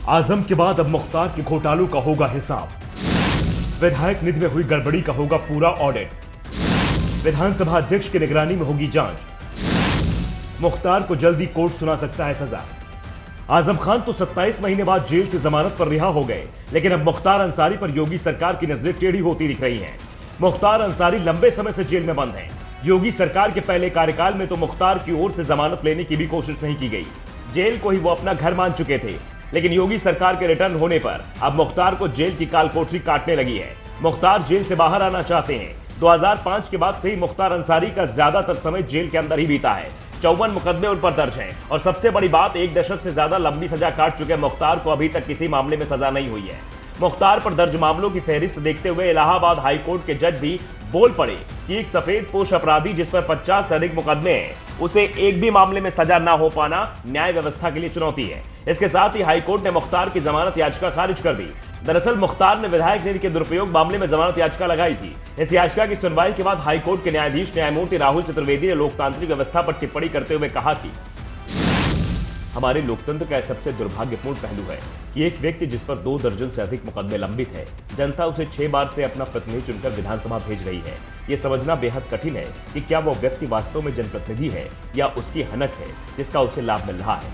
आजम के बाद अब मुख्तार के घोटालों का होगा हिसाब। विधायक निधि में हुई गड़बड़ी का होगा पूरा ऑडिट। विधानसभा अध्यक्ष की निगरानी में होगी जांच। मुख्तार को जल्दी कोर्ट सुना सकता है सजा। आजम खान तो 27 महीने बाद जेल से जमानत पर रिहा हो गए, लेकिन अब मुख्तार अंसारी पर योगी सरकार की नजरें टेढ़ी होती दिख रही हैं। मुख्तार अंसारी लंबे समय से जेल में बंद हैं। योगी सरकार के पहले कार्यकाल में तो मुख्तार की ओर से जमानत लेने की भी कोशिश नहीं की गई। जेल को ही वो अपना घर मान चुके थे, लेकिन योगी सरकार के रिटर्न होने पर अब मुख्तार को जेल की कालकोठरी काटने लगी है। मुख्तार जेल से बाहर आना चाहते हैं। 2005 के बाद से ही मुख्तार अंसारी का ज्यादातर समय जेल के अंदर ही बीता है। 54 मुकदमे उन पर दर्ज हैं और सबसे बड़ी बात, 1 दशक से ज्यादा लंबी सजा काट चुके मुख्तार को अभी तक किसी मामले में सजा नहीं हुई है। मुख्तार पर दर्ज मामलों की फहरिस्त देखते हुए इलाहाबाद हाईकोर्ट के जज भी बोल पड़े कि एक सफेदपोश अपराधी जिस पर 50 से अधिक मुकदमे हैं, उसे एक भी मामले में सजा न हो पाना न्याय व्यवस्था के लिए चुनौती है। इसके साथ ही हाईकोर्ट ने मुख्तार की जमानत याचिका खारिज कर दी। दरअसल मुख्तार ने विधायक निधि के दुरुपयोग मामले में जमानत याचिका लगाई थी। इस याचिका की सुनवाई के बाद हाईकोर्ट के न्यायाधीश न्यायमूर्ति राहुल चतुर्वेदी ने लोकतांत्रिक व्यवस्था पर टिप्पणी करते हुए कहा कि हमारे लोकतंत्र का सबसे दुर्भाग्यपूर्ण पहलू है कि एक व्यक्ति जिस पर 2 दर्जन से अधिक मुकदमे लंबित है, जनता उसे 6 बार से अपना प्रतिनिधि चुनकर विधानसभा भेज रही है। ये समझना बेहद कठिन है कि क्या वो व्यक्ति वास्तव में जनप्रतिनिधि है या उसकी हनक है जिसका उसे लाभ मिल रहा है।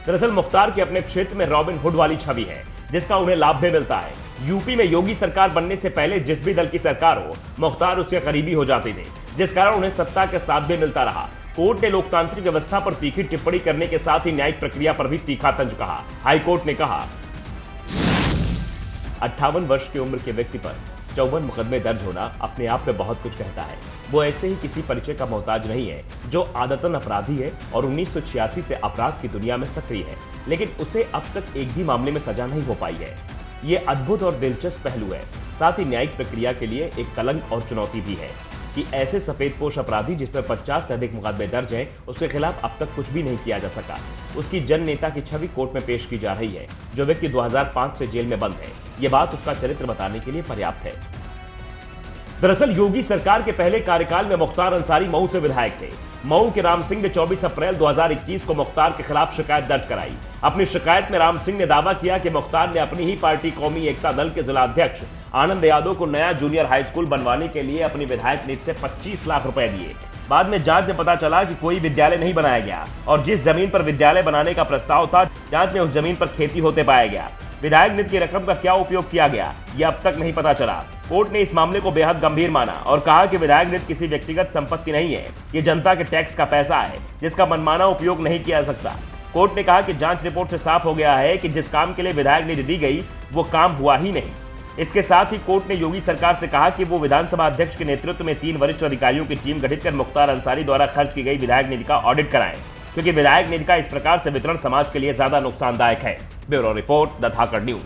दरअसल मुख्तार के अपने क्षेत्र में रॉबिन हुड वाली छवि है, जिसका उन्हें लाभ भी मिलता है। यूपी में योगी सरकार बनने से पहले जिस भी दल की सरकार हो, मुख्तार उसके करीबी हो जाते थे, जिस कारण उन्हें सत्ता का साथ भी मिलता रहा। कोर्ट ने लोकतांत्रिक व्यवस्था पर तीखी टिप्पणी करने के साथ ही न्यायिक प्रक्रिया पर भी तीखा तंज कहा। हाईकोर्ट ने कहा 58 वर्ष की उम्र के व्यक्ति पर 54 मुकदमे दर्ज होना अपने आप में बहुत कुछ कहता है। वो ऐसे ही किसी परिचय का मोहताज नहीं है जो आदतन अपराधी है और 1986 से अपराध की दुनिया में सक्रिय है, लेकिन उसे अब तक एक भी मामले में सजा नहीं हो पाई है। ये अद्भुत और दिलचस्प पहलू है, साथ ही न्यायिक प्रक्रिया के लिए एक कलंक और चुनौती भी है कि ऐसे सफेदपोश अपराधी जिस पर 50 से अधिक मुकदमे दर्ज हैं, उसके खिलाफ अब तक कुछ भी नहीं किया जा सका। उसकी जन नेता की छवि कोर्ट में पेश की जा रही है, जो व्यक्ति 2005 से जेल में बंद है। ये बात उसका चरित्र बताने के लिए पर्याप्त है। दरअसल योगी सरकार के पहले कार्यकाल में मुख्तार अंसारी मऊ से विधायक थे। मऊ के राम सिंह ने 24 अप्रैल 2021 को मुख्तार के खिलाफ शिकायत दर्ज कराई। अपनी शिकायत में राम सिंह ने दावा किया कि मुख्तार ने अपनी ही पार्टी कौमी एकता दल के जिलाध्यक्ष आनंद यादव को नया जूनियर हाई स्कूल बनवाने के लिए अपनी विधायक निधि से 25 लाख रुपए दिए। बाद में जांच में पता चला कि कोई विद्यालय नहीं बनाया गया और जिस जमीन पर विद्यालय बनाने का प्रस्ताव था, जांच में उस जमीन पर खेती होते पाया गया। विधायक निधि की रकम का क्या उपयोग किया गया, यह अब तक नहीं पता चला। कोर्ट ने इस मामले को बेहद गंभीर माना और कहा कि विधायक निधि किसी व्यक्तिगत संपत्ति नहीं है, ये जनता के टैक्स का पैसा है जिसका मनमाना उपयोग नहीं किया जा सकता। कोर्ट ने कहा कि जांच रिपोर्ट से साफ हो गया है कि जिस काम के लिए विधायक निधि दी गई वो काम हुआ ही नहीं। इसके साथ ही कोर्ट ने योगी सरकार से कहा कि वो विधानसभा अध्यक्ष के नेतृत्व में 3 वरिष्ठ अधिकारियों की टीम गठित कर मुख्तार अंसारी द्वारा खर्च की गई विधायक निधि का ऑडिट कराएं, क्योंकि विधायक निधि का इस प्रकार से वितरण समाज के लिए ज्यादा नुकसानदायक है। Bureau report, the Dhakad news.